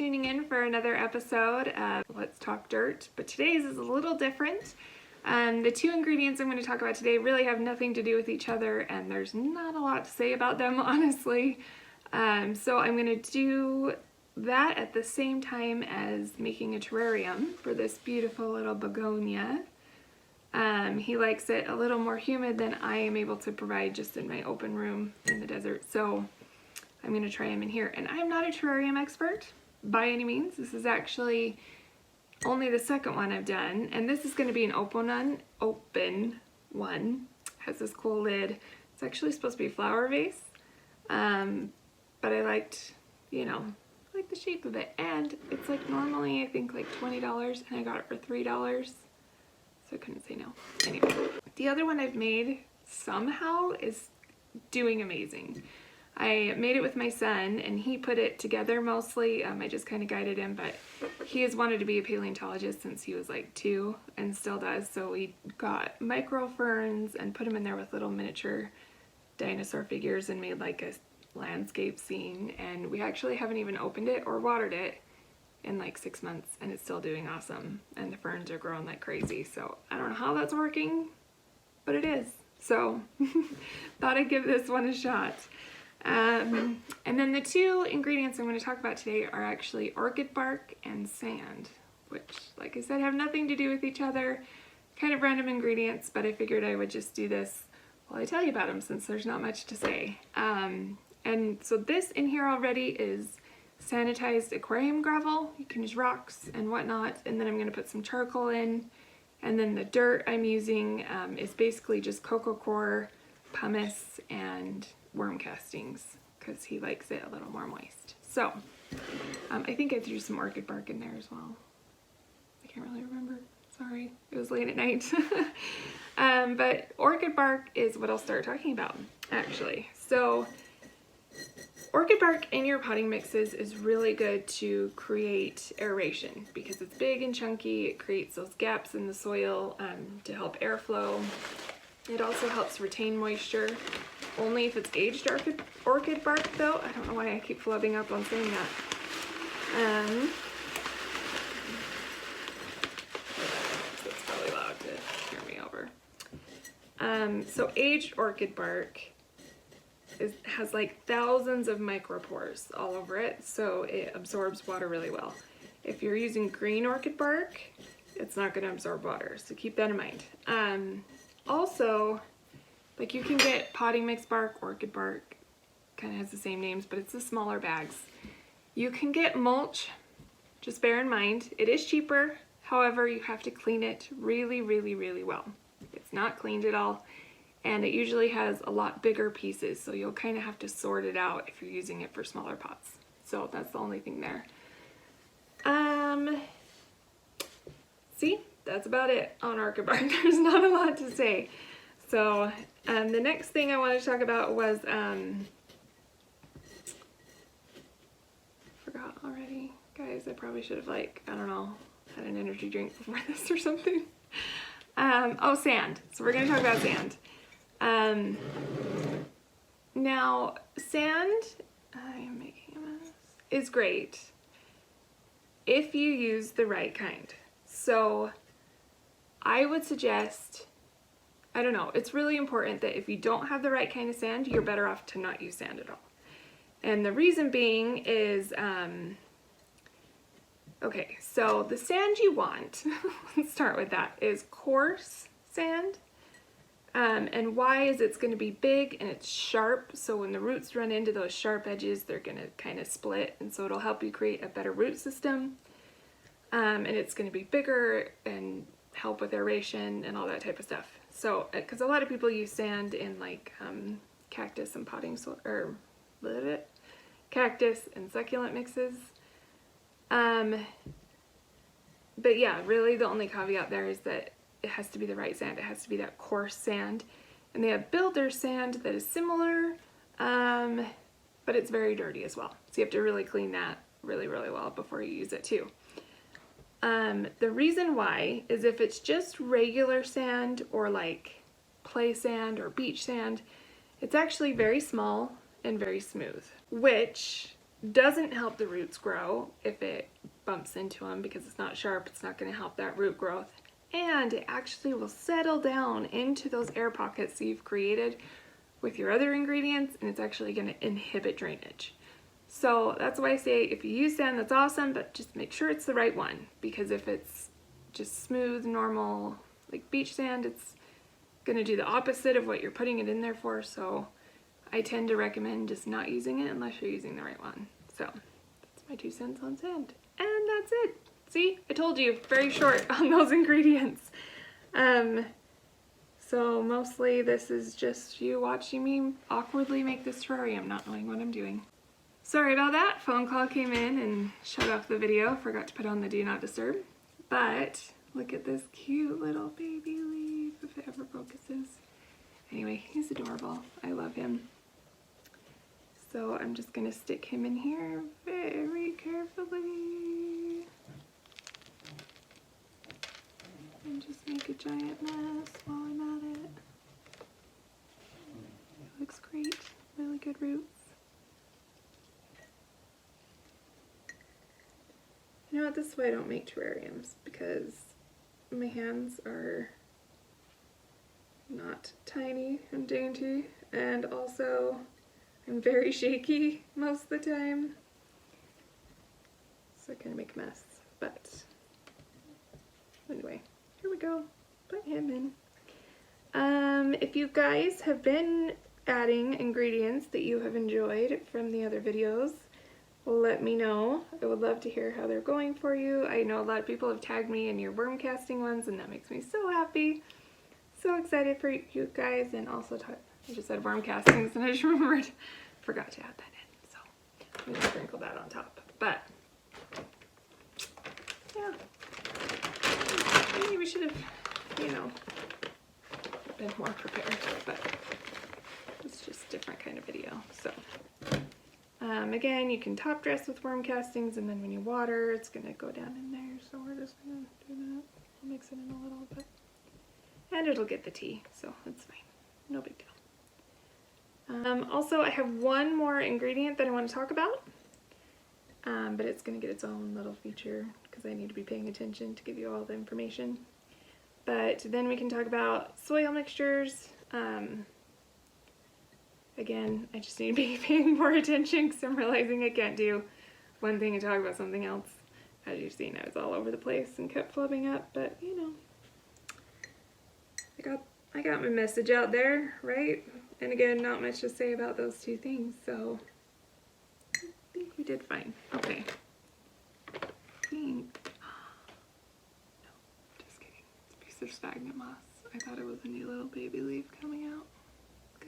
tuning in for another episode of Let's Talk Dirt, but today's is a little different. The two ingredients I'm going to talk about today really have nothing to do with each other, and there's not a lot to say about them, honestly. So I'm going to do that at the same time as making a terrarium for this beautiful little begonia. He likes it a little more humid than I am able to provide just in my open room in the desert, so I'm going to try him in here. And I'm not a terrarium expert by any means. This is actually only the second one I've done, and this is going to be an open one. Has this cool lid. It's actually supposed to be a flower vase, but I liked, like the shape of it, and it's like normally I think like $20, and I got it for $3, so I couldn't say no. Anyway, the other one I've made somehow is doing amazing. I made it with my son, and he put it together mostly. I just kind of guided him, but he has wanted to be a paleontologist since he was like 2 and still does. So we got micro ferns and put them in there with little miniature dinosaur figures and made like a landscape scene. And we actually haven't even opened it or watered it in like 6 months, and it's still doing awesome. And the ferns are growing like crazy. So I don't know how that's working, but it is. So thought I'd give this one a shot. And then the two ingredients I'm going to talk about today are actually orchid bark and sand, which, like I said, have nothing to do with each other. Kind of random ingredients, but I figured I would just do this while I tell you about them since there's not much to say. And so this in here already is sanitized aquarium gravel. You can use rocks and whatnot, and then I'm going to put some charcoal in. And then the dirt I'm using is basically just cocoa coir, pumice, and worm castings because he likes it a little more moist. So I think I threw some orchid bark in there as well. I can't really remember. Sorry, it was late at night. But orchid bark is what I'll start talking about actually. So orchid bark in your potting mixes is really good to create aeration because it's big and chunky. It creates those gaps in the soil to help airflow. It also helps retain moisture, only if it's aged orchid bark though. I don't know why I keep flubbing up on saying that. That's probably loud to hear me over. So aged orchid bark has like thousands of micropores all over it, so it absorbs water really well. If you're using green orchid bark, it's not going to absorb water, so keep that in mind. Also, like you can get potting mix bark, orchid bark, kind of has the same names, but it's the smaller bags. You can get mulch, just bear in mind, it is cheaper, however, you have to clean it really, really, really well. It's not cleaned at all, and it usually has a lot bigger pieces, so you'll kind of have to sort it out if you're using it for smaller pots. So that's the only thing there. See? That's about it on orchid bark. There's not a lot to say. So the next thing I wanted to talk about was, forgot already. Guys, I probably should have like, I don't know, had an energy drink before this or something. Oh, sand. So we're going to talk about sand. Now, sand, I'm making a mess, is great if you use the right kind. So I would suggest, I don't know, it's really important that if you don't have the right kind of sand, you're better off to not use sand at all. And the reason being is, okay, so the sand you want, let's start with that, is coarse sand. And why is it's going to be big and it's sharp, so when the roots run into those sharp edges, they're going to kind of split, and so it'll help you create a better root system. And it's going to be bigger and help with aeration and all that type of stuff. So, because a lot of people use sand in like cactus and potting soil, or cactus and succulent mixes. But yeah, really the only caveat there is that it has to be the right sand. It has to be that coarse sand. And they have builder sand that is similar, but it's very dirty as well. So you have to really clean that really, really well before you use it too. The reason why is if it's just regular sand or like play sand or beach sand, it's actually very small and very smooth, which doesn't help the roots grow if it bumps into them because it's not sharp. It's not going to help that root growth. And it actually will settle down into those air pockets that you've created with your other ingredients, and it's actually going to inhibit drainage. So that's why I say if you use sand, that's awesome, but just make sure it's the right one, because if it's just smooth, normal, like beach sand, it's going to do the opposite of what you're putting it in there for. So I tend to recommend just not using it unless you're using the right one. So that's my 2 cents on sand. And that's it. See, I told you, very short on those ingredients. So mostly this is just you watching me awkwardly make this terrarium, not knowing what I'm doing. Sorry about that. Phone call came in and shut off the video. Forgot to put on the do not disturb. But look at this cute little baby leaf, if it ever focuses. Anyway, he's adorable. I love him. So I'm just gonna stick him in here very carefully. And just make a giant mess while I'm at it. It looks great. Really good roots. You know what, this way I don't make terrariums because my hands are not tiny and dainty, and also I'm very shaky most of the time, so I kind of make a mess. But anyway, here we go. Put him in. If you guys have been adding ingredients that you have enjoyed from the other videos, let me know. I would love to hear how they're going for you. I know a lot of people have tagged me in your worm casting ones, and that makes me so happy. So excited for you guys. And also, I just said worm castings and I just remembered, forgot to add that in. So I'm gonna sprinkle that on top. But yeah, maybe we should have, you know, been more prepared, but it's just a different kind of video. So again, you can top dress with worm castings, and then when you water, it's gonna go down in there. So we're just gonna do that. I'll mix it in a little bit, and it'll get the tea, so it's fine. No big deal. Also, I have one more ingredient that I want to talk about, but it's gonna get its own little feature because I need to be paying attention to give you all the information. But then we can talk about soil mixtures. Again, I just need to be paying more attention because I'm realizing I can't do one thing and talk about something else. As you've seen, I was all over the place and kept flubbing up, but you know, I got my message out there, right? And again, not much to say about those two things, so I think we did fine. Okay. I think, no, just kidding. It's a piece of sphagnum moss. I thought it was a new little baby leaf coming out.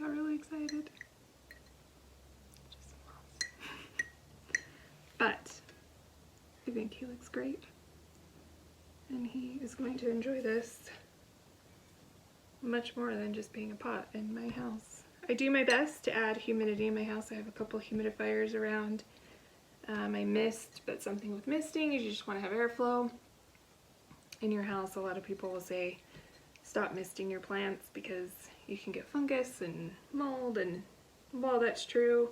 Got really excited. Just moss. But I think he looks great, and he is going to enjoy this much more than just being a pot in my house. I do my best to add humidity in my house. I have a couple humidifiers around. I mist, but something with misting is you just want to have airflow in your house. A lot of people will say stop misting your plants because you can get fungus and mold, and while that's true,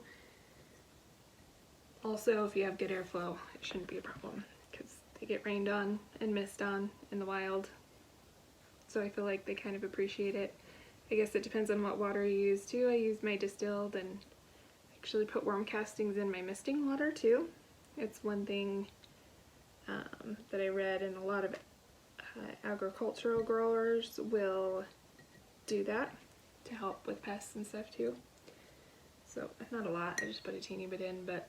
also if you have good airflow, it shouldn't be a problem because they get rained on and mist on in the wild. So I feel like they kind of appreciate it. I guess it depends on what water you use too. I use my distilled and actually put worm castings in my misting water too. It's one thing that I read, and a lot of agricultural growers will do that to help with pests and stuff too. So not a lot, I just put a teeny bit in, but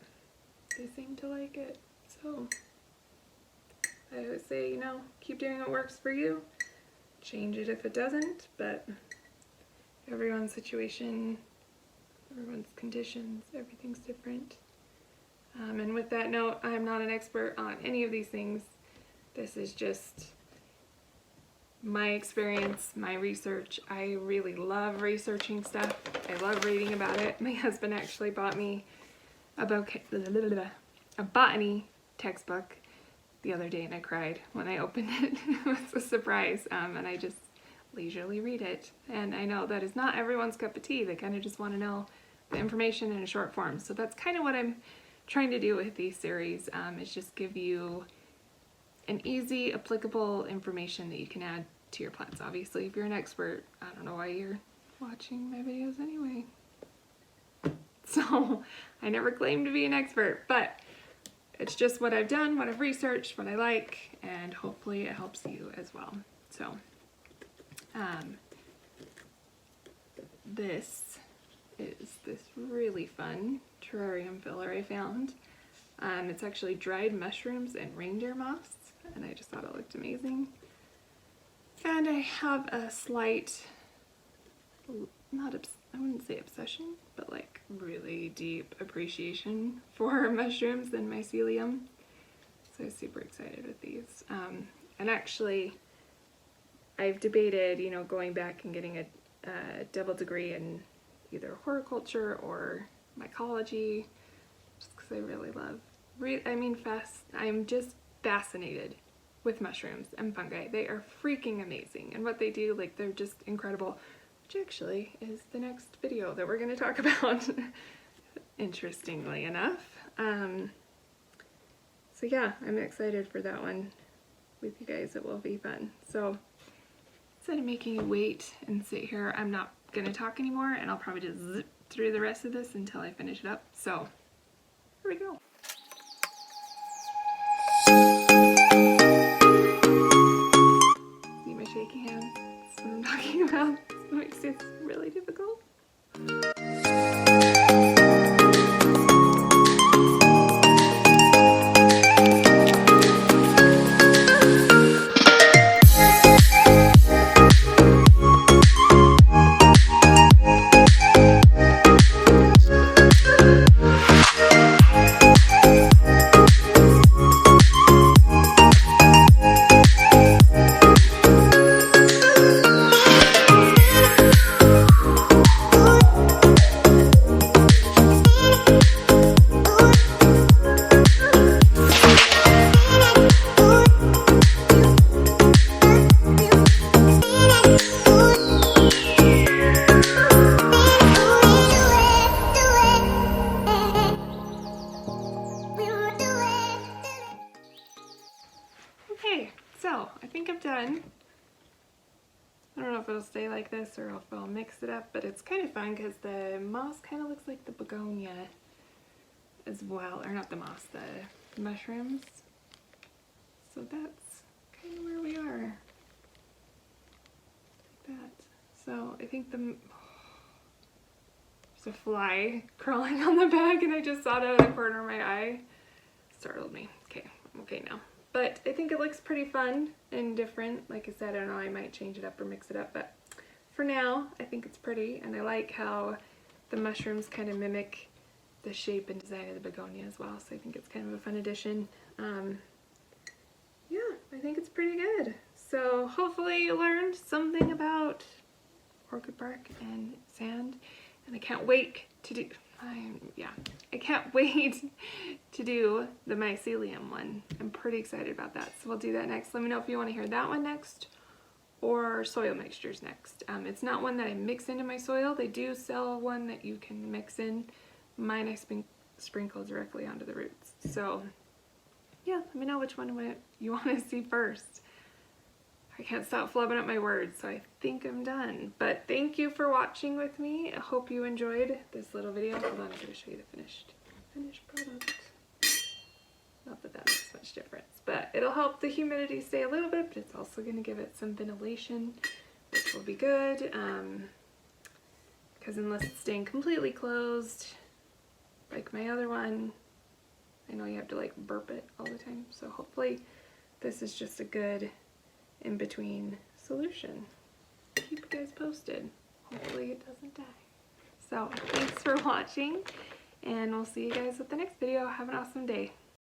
they seem to like it. So I would say, you know, keep doing what works for you. Change it if it doesn't, but everyone's situation, everyone's conditions, everything's different. And with that note, I am not an expert on any of these things. This is just my experience, my research. I really love researching stuff. I love reading about it. My husband actually bought me a botany textbook the other day, and I cried when I opened it. It was a surprise, and I just leisurely read it. And I know that is not everyone's cup of tea. They kind of just want to know the information in a short form. So that's kind of what I'm trying to do with these series is just give you an easy, applicable information that you can add to your plants. Obviously, if you're an expert, I don't know why you're watching my videos anyway. So, I never claimed to be an expert, but it's just what I've done, what I've researched, what I like, and hopefully it helps you as well. So, this is this really fun terrarium filler I found. It's actually dried mushrooms and reindeer moss, and I just thought it looked amazing. And I have a slight, I wouldn't say obsession, but like really deep appreciation for mushrooms and mycelium. So I'm super excited with these. And actually, I've debated, you know, going back and getting a double degree in either horticulture or mycology, just because I really love, I'm just fascinated with mushrooms and fungi. They are freaking amazing, and what they do, like, they're just incredible, which actually is the next video that we're going to talk about, interestingly enough. So yeah, I'm excited for that one with you guys. It will be fun. So instead of making you wait and sit here, I'm not going to talk anymore, and I'll probably just zip through the rest of this until I finish it up. So here we go. See my shaky hands? That's what I'm talking about. It makes it really difficult. Okay, so I think I'm done. I don't know if it'll stay like this or if I'll mix it up, but it's kind of fun because the moss kind of looks like the begonia as well, or not the moss, the mushrooms. So that's kind of where we are. Like that. So I think there's a fly crawling on the bag, and I just saw it out of the corner of my eye. Startled me. Okay, I'm okay now. But I think it looks pretty fun and different. Like I said, I don't know, I might change it up or mix it up, but for now, I think it's pretty, and I like how the mushrooms kind of mimic the shape and design of the begonia as well, so I think it's kind of a fun addition. Yeah, I think it's pretty good. So hopefully you learned something about orchid bark and sand, and I can't wait to do, I can't wait to do the mycelium one. I'm pretty excited about that, so we'll do that next. Let me know if you want to hear that one next or soil mixtures next. It's not one that I mix into my soil. They do sell one that you can mix in. Mine I sprinkle directly onto the roots. So yeah, let me know which one you want to see first. I can't stop flubbing up my words, so I think I'm done. But thank you for watching with me. I hope you enjoyed this little video. Hold on, I'm going to show you the finished product. Not that that makes much difference, but it'll help the humidity stay a little bit, but it's also going to give it some ventilation, which will be good, because unless it's staying completely closed, like my other one, I know you have to like burp it all the time, so hopefully this is just a good in-between solution. Keep you guys posted. Hopefully it doesn't die. So thanks for watching, and we'll see you guys with the next video. Have an awesome day.